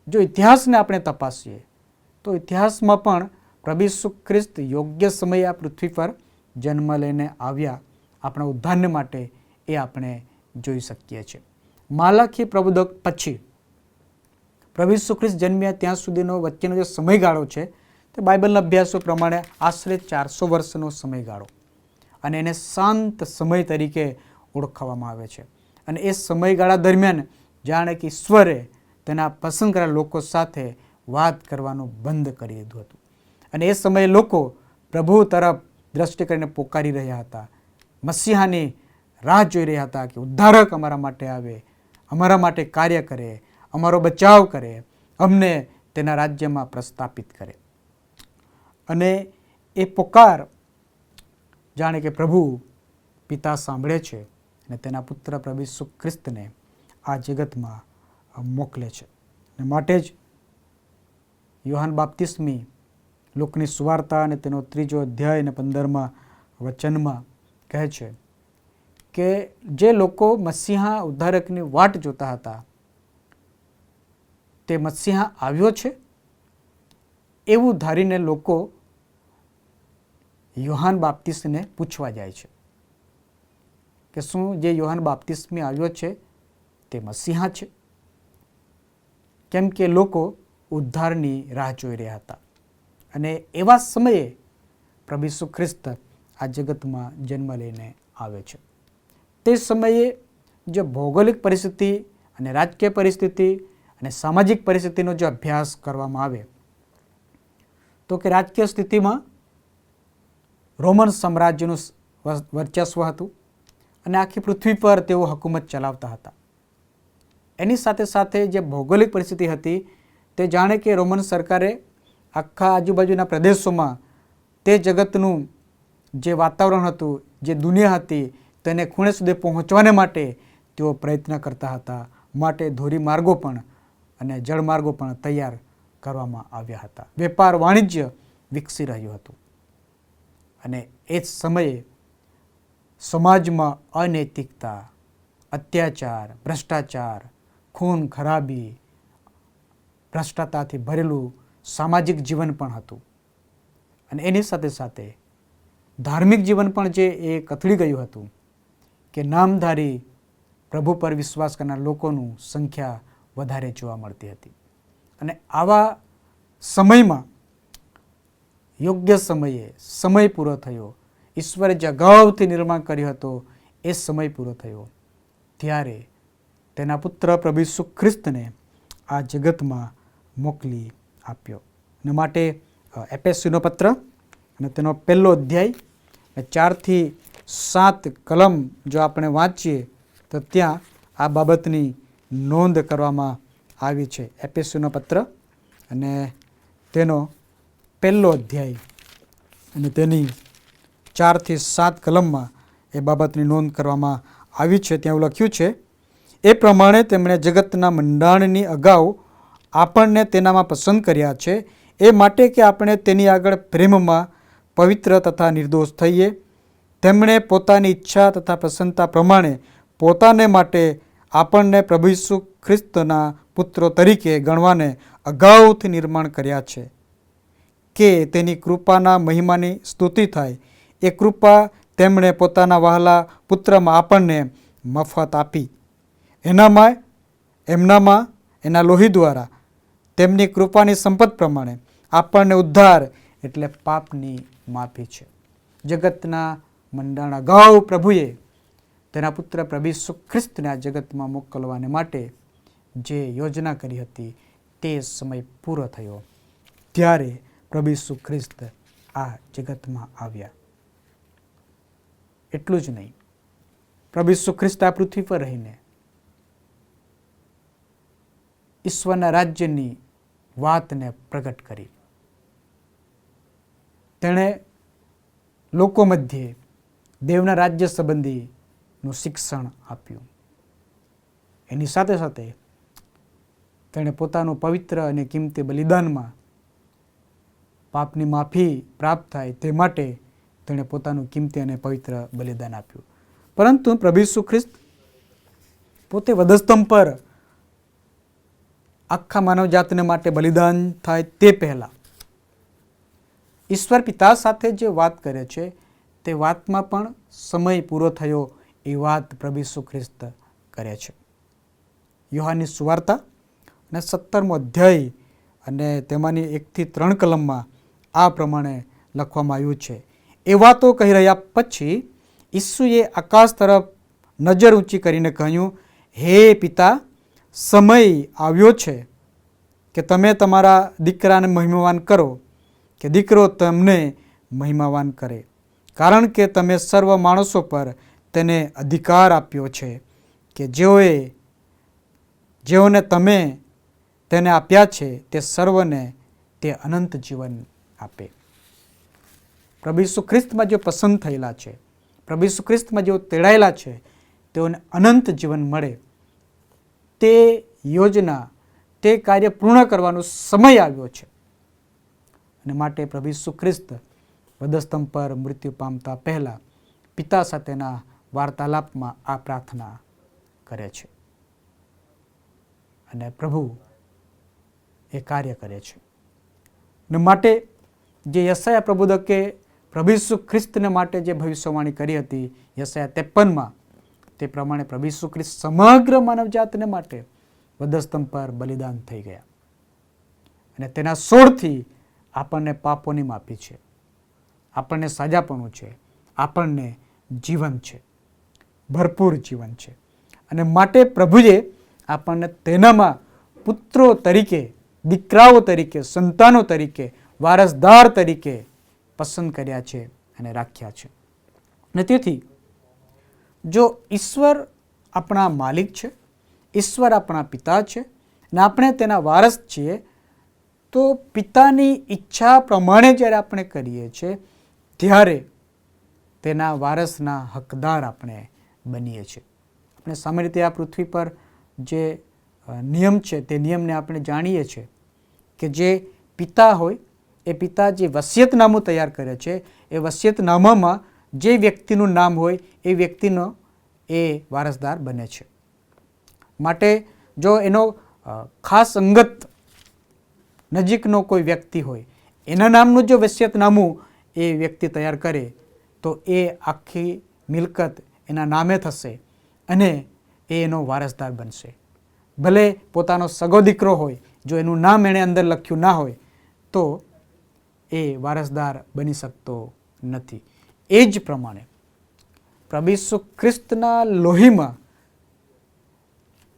જો ઇતિહાસને આપણે તપાસીએ તો ઇતિહાસમાં પણ પ્રભુ ઈસુ ખ્રિસ્ત યોગ્ય સમયે આ પૃથ્વી પર જન્મ લઈને આવ્યા આપણા ઉદ્ધારને માટે, એ આપણે જોઈ શકીએ છીએ. માલાખી પ્રબોધક પછી પ્રભુ ઈસુ ખ્રિસ્ત જન્મ્યા ત્યાં સુધીનો વચ્ચેનો જે સમયગાળો છે તે બાઇબલના અભ્યાસો પ્રમાણે આશરે 400 વર્ષનો સમયગાળો, અને એને શાંત સમય તરીકે ઓળખવામાં આવે છે. અને એ સમયગાળા દરમિયાન જાણે કે ઈશ્વરે તેના પસંદ કરેલા લોકો સાથે વાત કરવાનું બંધ કરી દીધું હતું. અને એ સમયે લોકો પ્રભુ તરફ દ્રષ્ટિ કરીને પોકારી રહ્યા હતા, મસીહાની રાહ જોઈ રહ્યા હતા કે ઉદ્ધારક અમારા માટે આવે, અમારા માટે કાર્ય કરે, અમારો બચાવ કરે, અમને તેના રાજ્યમાં પ્રસ્થાપિત કરે. અને એ પોકાર જાણે કે પ્રભુ પિતા સાંભળે છે અને તેના પુત્ર પ્રભુ ઈસુ ખ્રિસ્તને આ જગતમાં મોકલે છે. અને માટે જ યોહાન બાપ્તિસ્મી લોકની સુવાર્તા અને તેનો 3જો અધ્યાય અને 15મા વચનમાં કહે છે કે જે લોકો મસીહા ઉદ્ધારકની વાટ જોતા હતા તે મસીહા આવ્યો છે એવું ધારીને લોકો યોહાન બાપ્તિસ્તને પૂછવા જાય છે કે શું જે યોહાન બાપ્તિસ્મી આવ્યો છે તે મસીહા છે? કેમ કે લોકો ઉદ્ધારની રાહ જોઈ રહ્યા હતા અને એવા સમયે પ્રભુ ઈસુ ખ્રિસ્ત આ જગતમાં જન્મ લઈને આવે છે. તે સમયે જે ભૌગોલિક પરિસ્થિતિ અને રાજકીય પરિસ્થિતિ અને સામાજિક પરિસ્થિતિનો જો અભ્યાસ કરવામાં આવે તો કે રાજકીય સ્થિતિમાં રોમન સામ્રાજ્યનું વર્ચસ્વ હતું અને આખી પૃથ્વી પર તેઓ હકુમત ચલાવતા હતા. એની સાથે સાથે જે ભૌગોલિક પરિસ્થિતિ હતી તે જાણે કે રોમન સરકારે આખા આજુબાજુના પ્રદેશોમાં તે જગતનું જે વાતાવરણ હતું, જે દુનિયા હતી, તેને ખૂણે સુધી પહોંચવાને માટે તેઓ પ્રયત્ન કરતા હતા. માટે ધોરીમાર્ગો પણ અને જળમાર્ગો પણ તૈયાર કરવામાં આવ્યા હતા. વેપાર વાણિજ્ય વિકસી રહ્યું હતું અને એ જ સમયે સમાજમાં અનૈતિકતા, અત્યાચાર, ભ્રષ્ટાચાર, ખૂન ખરાબી, ભ્રષ્ટાચારથી ભરેલું સામાજિક જીવન પણ હતું અને એની સાથે સાથે ધાર્મિક જીવન પણ જે એ કથળી ગયું હતું કે નામધારી પ્રભુ પર વિશ્વાસ કરનાર લોકોનું સંખ્યા વધારે જોવા મળતી હતી. અને આવા સમયમાં યોગ્ય સમયે સમય પૂરો થયો, ઈશ્વરે જે અગાઉથી નિર્માણ કર્યો હતો એ સમય પૂરો થયો ત્યારે તેના પુત્ર પ્રભુ ઈસુ ખ્રિસ્તને આ જગતમાં મોકલી આપ્યો. અને માટે એફેસીનો પત્ર અને તેનો 1 અધ્યાય 4 થી 7 કલમ જો આપણે વાંચીએ તો ત્યાં આ બાબતની નોંધ કરવામાં આવી છે. એફેસીનો પત્ર અને તેનો 1 અધ્યાય અને તેની 4 થી 7 કલમમાં એ બાબતની નોંધ કરવામાં આવી છે. ત્યાં એવું લખ્યું છે, એ પ્રમાણે તેમણે જગતના મંડાણની અગાઉ આપણને તેનામાં પસંદ કર્યા છે, એ માટે કે આપણે તેની આગળ પ્રેમમાં પવિત્ર તથા નિર્દોષ થઈએ. તેમણે પોતાની ઈચ્છા તથા પ્રસન્નતા પ્રમાણે પોતાને માટે આપણને પ્રભુ ઈસુ ખ્રિસ્તના પુત્રો તરીકે ગણવાને અગાઉથી નિર્માણ કર્યા છે કે તેની કૃપાના મહિમાની સ્તુતિ થાય. એ કૃપા તેમણે પોતાના વહાલા પુત્રમાં આપણને મફત આપી. એમનામાં એના લોહી દ્વારા તેમની કૃપાની સંપત પ્રમાણે આપણને ઉદ્ધાર એટલે પાપની માફી છે. જગતના મંડાણ અગાઉ પ્રભુએ તેના પુત્ર પ્રભુ ઈસુ ખ્રિસ્તને આ જગતમાં મોકલવાને માટે જે યોજના કરી હતી તે સમય પૂરો થયો ત્યારે પ્રભુ ઈસુ ખ્રિસ્ત આ જગતમાં આવ્યા. એટલું જ નહીં, પ્રભુ ઈસુ ખ્રિસ્ત આ પૃથ્વી પર રહીને ઈશ્વરના રાજ્યની વાતને પ્રગટ કરી. તેણે લોકો મધ્યે દેવના રાજ્ય સંબંધીનું શિક્ષણ આપ્યું. એની સાથે સાથે તેણે પોતાનું પવિત્ર અને કિંમતી બલિદાનમાં પાપની માફી પ્રાપ્ત થાય તે માટે તેણે પોતાનું કિંમતી અને પવિત્ર બલિદાન આપ્યું. પરંતુ પ્રભુ ઈસુ ખ્રિસ્ત પોતે વધસ્તંભ પર આખા માનવજાતને માટે બલિદાન થાય તે પહેલાં ઈશ્વર પિતા સાથે જે વાત કરે છે તે વાતમાં પણ સમય પૂરો થયો એ વાત પ્રભુ ઈસુ ખ્રિસ્ત કરે છે. યોહાનની સુવાર્તા અને 17મો અધ્યાય અને તેમાંની 1 થી 3 કલમમાં આ પ્રમાણે લખવામાં આવ્યું છે. એ વાતો કહી રહ્યા પછી ઈસુએ આકાશ તરફ નજર ઊંચી કરીને કહ્યું, હે પિતા, સમય આવ્યો છે કે તમે તમારા દીકરાને મહિમાવાન કરો કે દીકરો તમને મહિમાવાન કરે, કારણ કે તમે સર્વ માણસો પર તેને અધિકાર આપ્યો છે કે જેઓને તમે તેને આપ્યા છે તે સર્વને તે અનંત જીવન આપે. પ્રભુ ઈસુ ખ્રિસ્તમાં જેઓ પસંદ થયેલા છે, પ્રભુ ઈસુ ખ્રિસ્તમાં જેઓ તેડાયેલા છે તેઓને અનંત જીવન મળે તે યોજના, તે કાર્ય પૂર્ણ કરવાનો સમય આવ્યો છે. અને માટે પ્રભુ ઈસુ ખ્રિસ્ત વધસ્તંભ પર મૃત્યુ પામતા પહેલાં પિતા સાથેના વાર્તાલાપમાં આ પ્રાર્થના કરે છે. અને પ્રભુ એ કાર્ય કરે છે. ને માટે જે યશાયા પ્રબોધકે પ્રભુ ઈસુ ખ્રિસ્તને માટે જે ભવિષ્યવાણી કરી હતી યશાયા 53માં, તે પ્રમાણે પ્રભુ ઈસુ ખ્રિસ્ત સમગ્ર માનવજાતને માટે વધસ્તંભ પર બલિદાન થઈ ગયા અને તેના સોળથી આપણને પાપોની માફી છે, આપણને સાજાપણું છે, આપણને જીવન છે, ભરપૂર જીવન છે. અને માટે પ્રભુએ આપણને તેનામાં પુત્રો તરીકે, દીકરાઓ તરીકે, સંતાનો તરીકે, વારસદાર તરીકે પસંદ કર્યા છે અને રાખ્યા છે. અને તેથી જો ઈશ્વર આપણા માલિક છે, ઈશ્વર આપણા પિતા છે અને આપણે તેના વારસ છીએ, તો પિતાની ઈચ્છા પ્રમાણે જ્યારે આપણે કરીએ છીએ ત્યારે તેના વારસના હકદાર આપણે બનીએ છીએ. આપણે સામાન્ય રીતે આ પૃથ્વી પર જે નિયમ છે તે નિયમને આપણે જાણીએ છીએ કે જે પિતા હોય એ પિતા જે વસિયતનામું તૈયાર કરે છે, એ વસિયતનામામાં જે વ્યક્તિનું નામ હોય એ વ્યક્તિનો એ વારસદાર બને છે. માટે જો એનો ખાસ અંગત નજીકનો કોઈ વ્યક્તિ હોય, એના નામનું જો વસિયતનામું એ વ્યક્તિ તૈયાર કરે તો એ આખી મિલકત એના નામે થશે અને એ એનો વારસદાર બનશે. ભલે પોતાનો સગો દીકરો હોય, જો એનું નામ એણે અંદર લખ્યું ના હોય તો એ વારસદાર બની શકતો નથી. એ જ પ્રમાણે પ્રભુ ઈસુ ખ્રિસ્તના લોહીમાં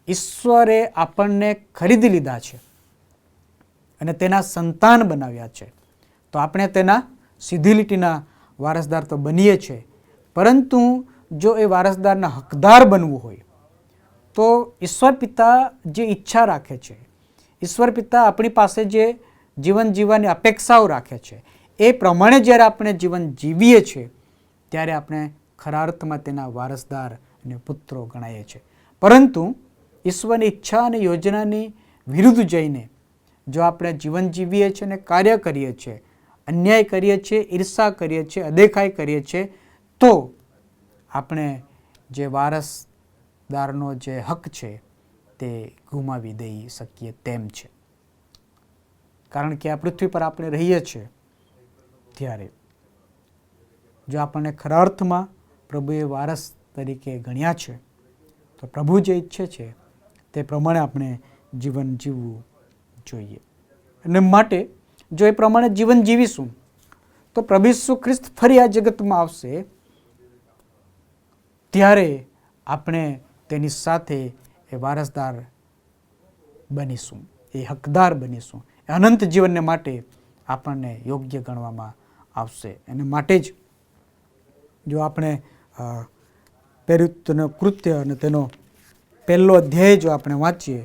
ઈશ્વરે આપણને ખરીદી લીધા છે અને તેના સંતાન બનાવ્યા છે. તો આપણે તેના સીધી લીટીના વારસદાર તો બનીએ છીએ, પરંતુ જો એ વારસદારના હકદાર બનવું હોય તો ઈશ્વર પિતા જે ઈચ્છા રાખે છે, ઈશ્વર પિતા આપણી પાસે જે જીવન જીવવાની અપેક્ષાઓ રાખે છે, એ પ્રમાણે જ્યારે આપણે જીવન જીવીએ છીએ ત્યારે આપણે ખરા અર્થમાં તેના વારસદાર અને પુત્રો ગણાઈએ છીએ. પરંતુ ઈશ્વરની ઈચ્છા અને યોજનાની વિરુદ્ધ જઈને જો આપણે જીવન જીવીએ છીએ અને કાર્ય કરીએ છીએ, અન્યાય કરીએ છીએ, ઈર્ષા કરીએ છીએ, અદેખાઈ કરીએ છીએ, તો આપણે જે વારસદારનો જે હક છે તે ગુમાવી દઈ શકીએ તેમ છે. કારણ કે આ પૃથ્વી પર આપણે રહીએ છીએ ત્યારે જો આપણને ખરા અર્થમાં પ્રભુએ વારસ તરીકે ગણ્યા છે તો પ્રભુ જે ઈચ્છે છે તે પ્રમાણે આપણે જીવન જીવવું જોઈએ. અને માટે જો એ પ્રમાણે જીવન જીવીશું તો પ્રભુ ઈસુ ખ્રિસ્ત ફરી આ જગતમાં આવશે ત્યારે આપણે તેની સાથે એ વારસદાર બનીશું, એ હકદાર બનીશું, એ અનંત જીવનને માટે આપણને યોગ્ય ગણવામાં આવશે. અને માટે જ જો આપણે પેરુત્તનું કૃત્ય અને તેનો પહેલો અધ્યાય જો આપણે વાંચીએ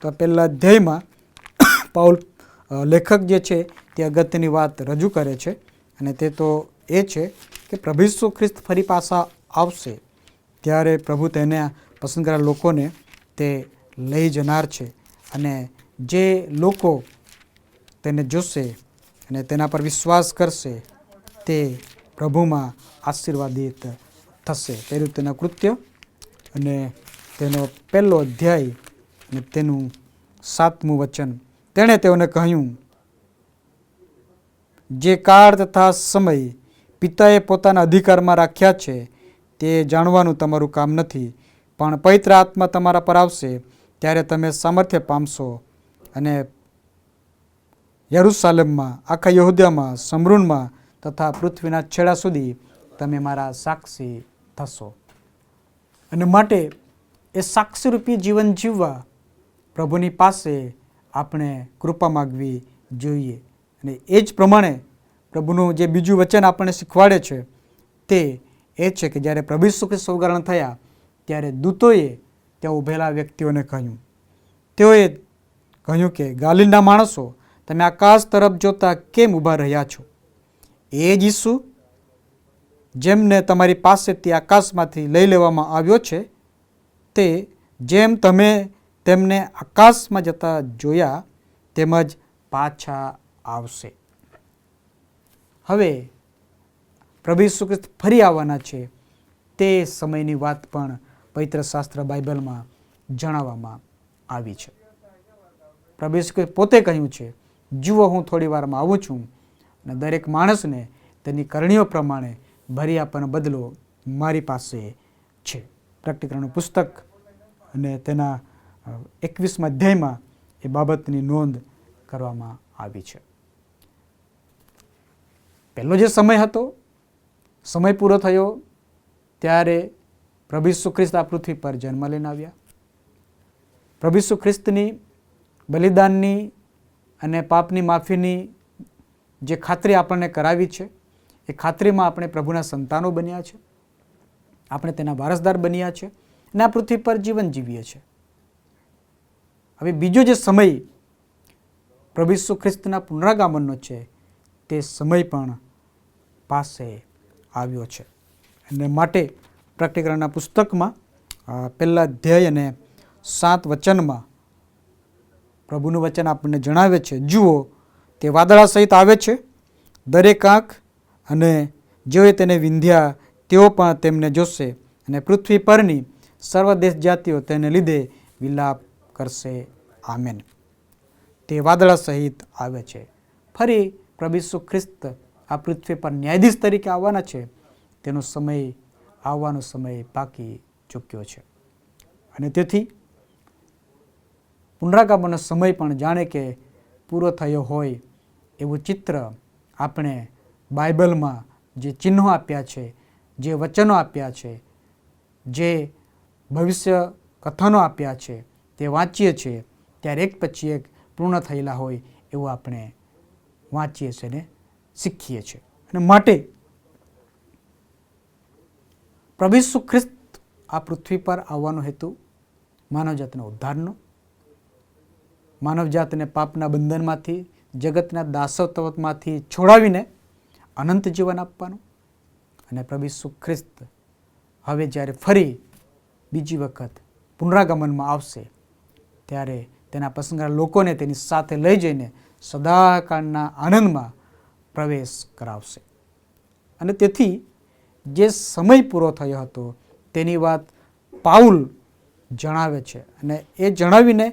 તો પહેલા અધ્યાયમાં પાઉલ લેખક જે છે તે અગત્યની વાત રજૂ કરે છે અને તે તો એ છે કે પ્રભુ ઈસુ ખ્રિસ્ત ફરી પાછા આવશે ત્યારે પ્રભુ તેને પસંદ કરેલા લોકોને તે લઈ જનાર છે અને જે લોકો તેને જોશે અને તેના પર વિશ્વાસ કરશે તે પ્રભુમાં આશીર્વાદિત થશે. પેરુત્તના કૃત્ય અને તેનો પહેલો અધ્યાય અને તેનું 7મું વચન. તેણે તેઓને કહ્યું, જે કાળ તથા સમય પિતાએ પોતાના અધિકારમાં રાખ્યા છે તે જાણવાનું તમારું કામ નથી, પણ પવિત્ર આત્મા તમારા પર આવશે ત્યારે તમે સામર્થ્ય પામશો અને યરૂશાલેમમાં, આખા યહૂદયામાં, શમરૂનમાં તથા પૃથ્વીના છેડા સુધી તમે મારા સાક્ષી થશો. અને માટે એ સાક્ષીરૂપી જીવન જીવવા પ્રભુની પાસે આપણે કૃપા માગવી જોઈએ. અને એ જ પ્રમાણે પ્રભુનું જે બીજું વચન આપણને શીખવાડે છે તે એ છે કે જ્યારે પ્રભુ ઈસુ ખ્રિસ્ત અવતરણ થયા ત્યારે દૂતોએ ત્યાં ઊભેલા વ્યક્તિઓને કહ્યું, તેઓએ કહ્યું કે ગાલિલના માણસો, તમે આકાશ તરફ જોતા કેમ ઊભા રહ્યા છો? એ જ ઈસુ જેમને તમારી પાસેથી આકાશમાંથી લઈ લેવામાં આવ્યો છે તે જેમ તમે તેમને આકાશમાં જતા જોયા તેમજ પાછા આવશે. હવે પ્રભુ ઈસુ ખ્રિસ્ત ફરી આવવાના છે તે સમયની વાત પણ પવિત્ર શાસ્ત્ર બાઇબલમાં જણાવવામાં આવી છે. પ્રભુ ઈસુ ખ્રિસ્તે પોતે કહ્યું છે, જુઓ હું થોડી વારમાં આવું છું અને દરેક માણસને તેની કરણીઓ પ્રમાણે ભરી આપવાનો બદલો મારી પાસે છે. પ્રકટીકરણનું પુસ્તક અને તેના 21મા અધ્યાયમાં એ બાબતની નોંધ કરવામાં આવી છે. પહેલો જે સમય હતો, સમય પૂરો થયો ત્યારે પ્રભુ ઈસુ ખ્રિસ્ત આ પૃથ્વી પર જન્મ લઈને આવ્યા. પ્રભુ ઈસુ ખ્રિસ્તની બલિદાનની અને પાપની માફીની જે ખાતરી આપણને કરાવી છે, એ ખાતરીમાં આપણે પ્રભુના સંતાનો બન્યા છે, આપણે તેના વારસદાર બન્યા છે અને આ પૃથ્વી પર જીવન જીવીએ છીએ. હવે બીજો જે સમય પ્રભુ ઈસુ ખ્રિસ્તના પુનરાગમનનો છે, તે સમય પણ પાસે આવ્યો છે. અને માટે પ્રકટીકરણના પુસ્તકમાં પહેલા અધ્યાય અને 7 વચનમાં પ્રભુનું વચન આપણને જણાવે છે, જુઓ તે વાદળા સહિત આવે છે, દરેક આંખ અને જેઓએ તેને વિંધ્યા તેઓ પણ તેમને જોશે અને પૃથ્વી પરની સર્વ દેશ જાતિઓ તેને લીધે વિલાપ કરશે. આમેન. તે વાદળા સહિત આવે છે. ફરી પ્રભુ ઈસુ ખ્રિસ્ત આ પૃથ્વી પર ન્યાયાધીશ તરીકે આવવાના છે. તેનો સમય આવવાનો સમય પાકી ચૂક્યો છે અને તેથી પુનરાગમનનો સમય પણ જાણે કે પૂરો થયો હોય એવું ચિત્ર આપણે બાઇબલમાં જે ચિહ્નો આપ્યા છે, જે વચનો આપ્યા છે, જે ભવિષ્ય કથનો આપ્યા છે, તે વાંચીએ છીએ ત્યારે એક પછી એક પૂર્ણ થયેલા હોય એવું આપણે વાંચીએ છીએ અને શીખીએ છીએ. અને માટે પ્રભુ ઈસુ ખ્રિસ્ત આ પૃથ્વી પર આવવાનો હેતુ માનવજાતના ઉદ્ધારનો, માનવજાતને પાપના બંધનમાંથી, જગતના દાસત્વમાંથી છોડાવીને અનંત જીવન આપવાનું. અને પ્રભુ ઈસુ ખ્રિસ્ત હવે જ્યારે ફરી બીજી વખત પુનરાગમનમાં આવશે ત્યારે તેના પસંદગીના લોકોને તેની સાથે લઈ જઈને સદાકાળના આનંદમાં પ્રવેશ કરાવશે. અને તેથી જે સમય પૂરો થયો હતો તેની વાત પાઉલ જણાવે છે અને એ જણાવીને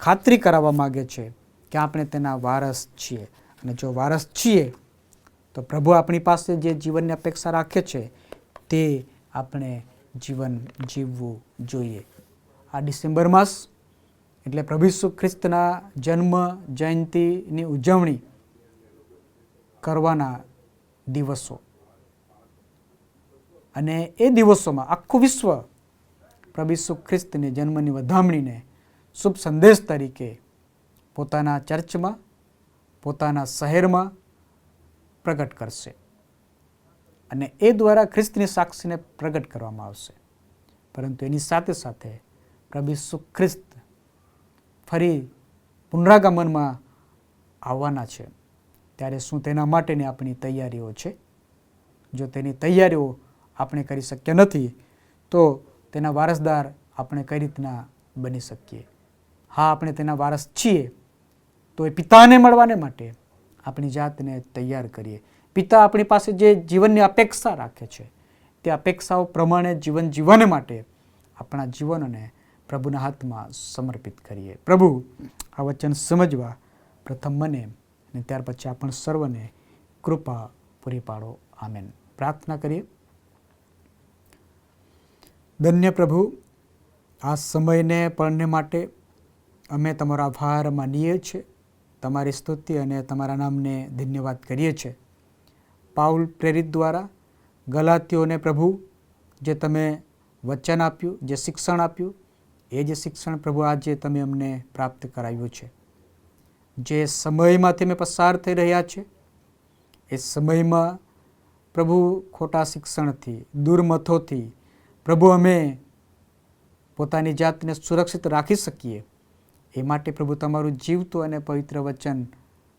ખાતરી કરાવવા માગે છે કે આપણે તેના વારસ છીએ. અને જો વારસ છીએ તો પ્રભુ આપણી પાસે જે જીવનની અપેક્ષા રાખે છે તે આપણે જીવન જીવવું જોઈએ. આ ડિસેમ્બર માસ એટલે પ્રભુ ઈસુ ખ્રિસ્તના જન્મ જયંતિની ઉજવણી કરવાના દિવસો અને એ દિવસોમાં આખું વિશ્વ પ્રભુ ઈસુ ખ્રિસ્તની જન્મની વધામણીને શુભ સંદેશ તરીકે પોતાના ચર્ચમાં, પોતાના શહેરમાં પ્રગટ કરશે અને એ દ્વારા ખ્રિસ્તની સાક્ષીને પ્રગટ કરવામાં આવશે. પરંતુ એની સાથે સાથે પ્રભુ ઈસુ ખ્રિસ્ત ફરી પુનરાગમનમાં આવવાના છે ત્યારે શું તેના માટેની આપણી તૈયારીઓ છે? જો તેની તૈયારીઓ આપણે કરી શક્ય નથી તો તેના વારસદાર આપણે કઈ રીતના બની શકીએ? હા, આપણે તેના વારસ છીએ તો એ પિતાને મળવાને માટે આપણી જાતને તૈયાર કરીએ. પિતા આપણી પાસે જે જીવનની અપેક્ષા રાખે છે તે અપેક્ષાઓ પ્રમાણે જીવન જીવવા માટે આપણા જીવનને પ્રભુના હાથમાં સમર્પિત કરીએ. પ્રભુ આ વચન સમજવા પ્રથમ મને અને ત્યાર પછી આપણ સર્વને કૃપા પૂરી પાડો. આમેન. પ્રાર્થના કરીએ. ધન્ય પ્રભુ, આ સમયને પળને માટે અમે તમારો આભાર માનીએ છીએ, તમારી સ્તુતિ અને તમારા નામને ધન્યવાદ કરીએ છીએ. પાઉલ પ્રેરિત દ્વારા ગલાતીઓને પ્રભુ જે તમે વચન આપ્યું, જે શિક્ષણ આપ્યું, એ જ શિક્ષણ પ્રભુ આજે તમે અમને પ્રાપ્ત કરાવ્યું છે. જે સમયમાંથી અમે પસાર થઈ રહ્યા છે એ સમયમાં પ્રભુ ખોટા શિક્ષણથી, દુર્મતોથી પ્રભુ અમે પોતાની જાતને સુરક્ષિત રાખી શકીએ એ માટે પ્રભુ તમારું જીવતું અને પવિત્ર વચન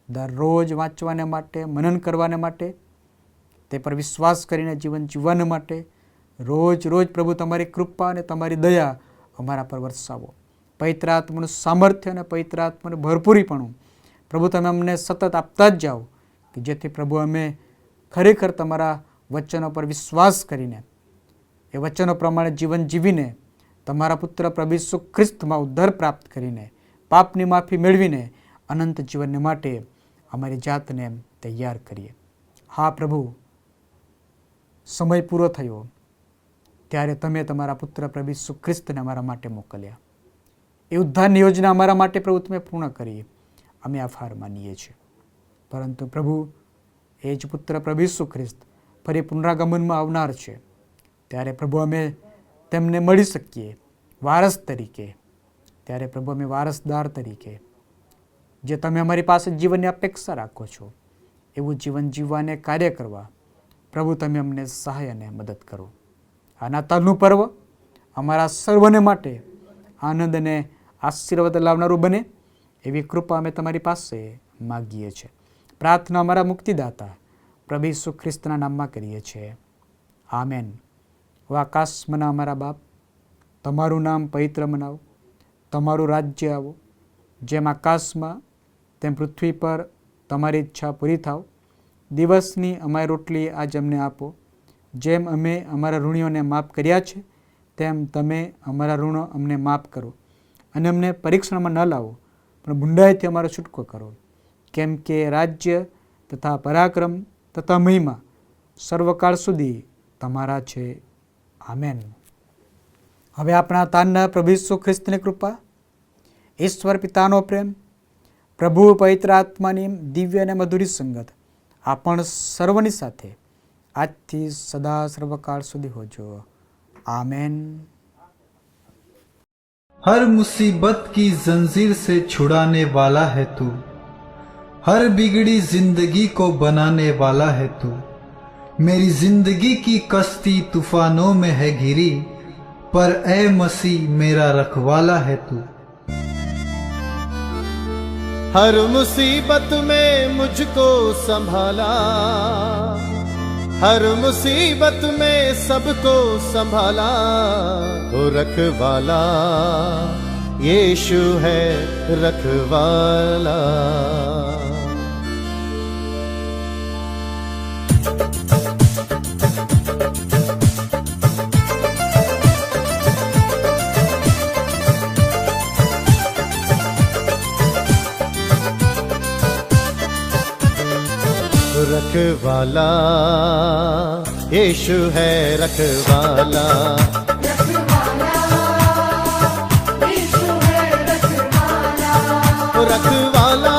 દરરોજ વાંચવાને માટે, મનન કરવાને માટે, તે પર વિશ્વાસ કરીને જીવન જીવવાને માટે રોજ રોજ પ્રભુ તમારી કૃપા અને તમારી દયા અમારા પર વરસાવો. પવિત્ર આત્માનું સામર્થ્ય અને પવિત્ર આત્માનું ભરપૂરીપણું પ્રભુ તમે અમને સતત આપતા જ જાઓ કે જેથી પ્રભુ અમે ખરેખર તમારા વચનો પર વિશ્વાસ કરીને એ વચનો પ્રમાણે જીવન જીવીને તમારા પુત્ર પ્રભુ ઈસુ ખ્રિસ્તમાં ઉદ્ધાર પ્રાપ્ત કરીને પાપની માફી મેળવીને અનંત જીવનને માટે અમારી જાતને તૈયાર કરીએ. હા પ્રભુ, સમય પૂરો થયો ત્યારે તમે તમારા પુત્ર પ્રભુ ઈસુ ખ્રિસ્તને અમારા માટે મોકલ્યા. એ ઉદ્ધારની યોજના અમારા માટે પ્રભુ તમે પૂર્ણ કરી. અમે આભાર માનીએ છીએ. પરંતુ પ્રભુ, એ જ પુત્ર પ્રભુ ઈસુ ખ્રિસ્ત ફરી પુનરાગમનમાં આવનાર છે, ત્યારે પ્રભુ અમે તેમને મળી શકીએ વારસ તરીકે. ત્યારે પ્રભુ અમે વારસદાર તરીકે જે તમે અમારી પાસે જીવનની અપેક્ષા રાખો છો એવું જીવન જીવવાને કાર્ય કરવા પ્રભુ તમે અમને સહાય અને મદદ કરો. આ નાતાલનું પર્વ અમારા સર્વને માટે આનંદ અને આશીર્વાદ લાવનારું બને એવી કૃપા અમે તમારી પાસે માગીએ છીએ. પ્રાર્થના અમારા મુક્તિદાતા પ્રભુ ઈસુ ખ્રિસ્તના નામમાં કરીએ છીએ. આમેન. ઓ આકાશમાંના અમારા બાપ, તમારું નામ પવિત્ર મનાવો, તમારું રાજ્ય આવો, જેમ આકાશમાં તેમ પૃથ્વી પર તમારી ઈચ્છા પૂરી થાવ. દિવસની અમારી રોટલી આજ અમને આપો, જેમ અમે અમારા ઋણીઓને માફ કર્યા છે તેમ તમે અમારા ઋણો અમને માફ કરો, અને અમને પરીક્ષણમાં ન લાવો પણ બુંડાઈથી અમારો છૂટકો કરો, કેમ કે રાજ્ય તથા પરાક્રમ તથા મહિમા સર્વકાળ સુધી તમારા છે. આમેન. હવે આપણા તારના પ્રભુ ઈસુ ખ્રિસ્તની કૃપા, ઈશ્વર પિતાનો પ્રેમ, પ્રભુ પવિત્ર આત્માની દિવ્ય અને મધુરી સંગત આપણ સર્વની સાથે આજથી સદા સર્વકાળ સુધી હોજો. आमेन. हर मुसीबत की जंजीर से छुड़ाने वाला है तू, हर बिगड़ी जिंदगी को बनाने वाला है तू. मेरी जिंदगी की कश्ती तूफानों में है घिरी, पर ए मसीह मेरा रखवाला है तू. हर मुसीबत में मुझको संभाला, हर मुसीबत में सबको संभाला. वो रखवाला यीशु है रखवाला. रखवाला यीशु है रखवाला. रखवाला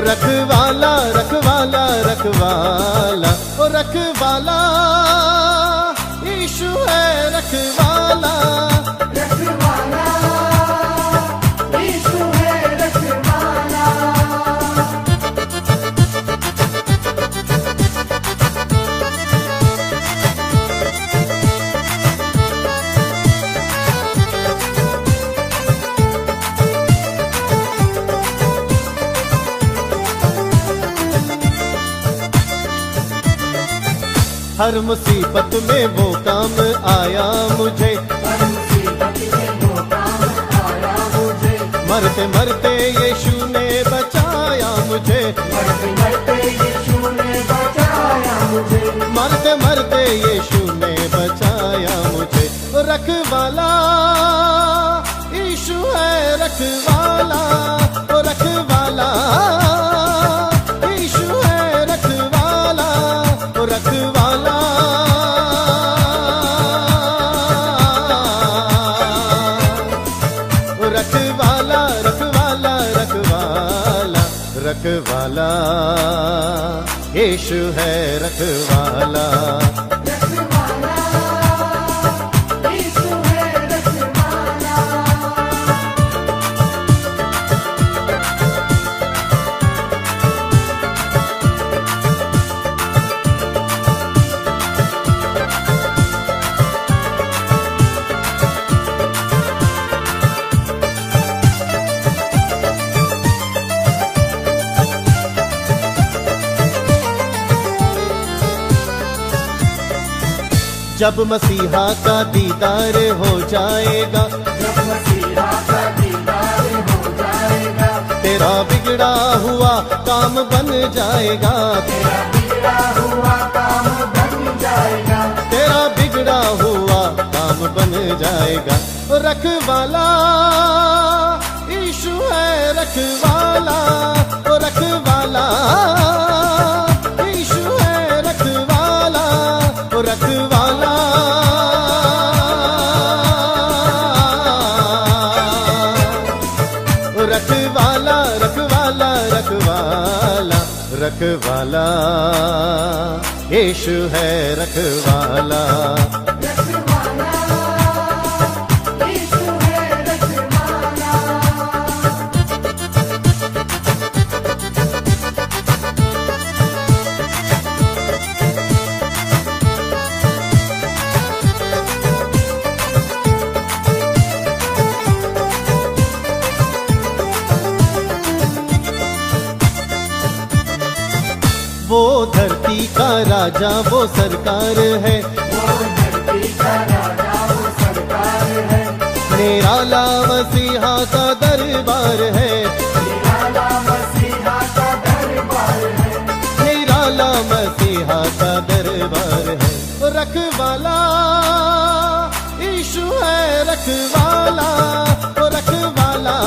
रखवाला रखवाला रखवाला रखवाला यीशु है रखवाला. हर मुसीबत में वो काम आया मुझे, मरते मरते यीशु ने बचाया मुझे, मरते मरते यीशु ने बचाया मुझे. रखवाला यीशु है रखवाला. रखवाला यीशु है रखवाला. रखवाला रखवाला रखवाला रखवाला रखवाला यीशु है रखवाला. जब मसीहा का दीदार हो जाएगा, तेरा बिगड़ा हुआ काम बन जाएगा. तेरा बिगड़ा हुआ रखवाला यीशु है रखवाला, ओ रखवाला यीशु है रखवाला, ओ रखवाला रखवाला रखवाला रखवाला रखवाला यीशु है रखवाला। वो धरती का राजा वो सरकार है, निराला मसीहा का दरबार है, निराला मसीहा का दरबार है। ओ रखवाला यीशु है रखवाला, ओ रखवाला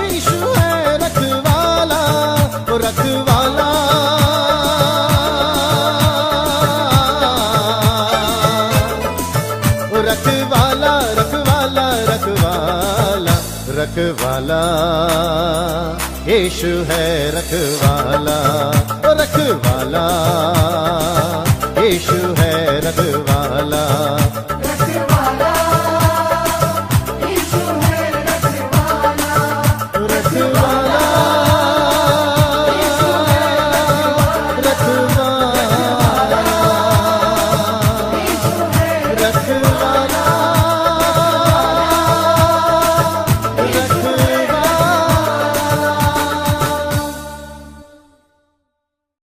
यीशु है रखवाला, ओ रखवाला रखवाला रखवाला रखवाला रखवाला यीशु है रखवाला, ओ रखवाला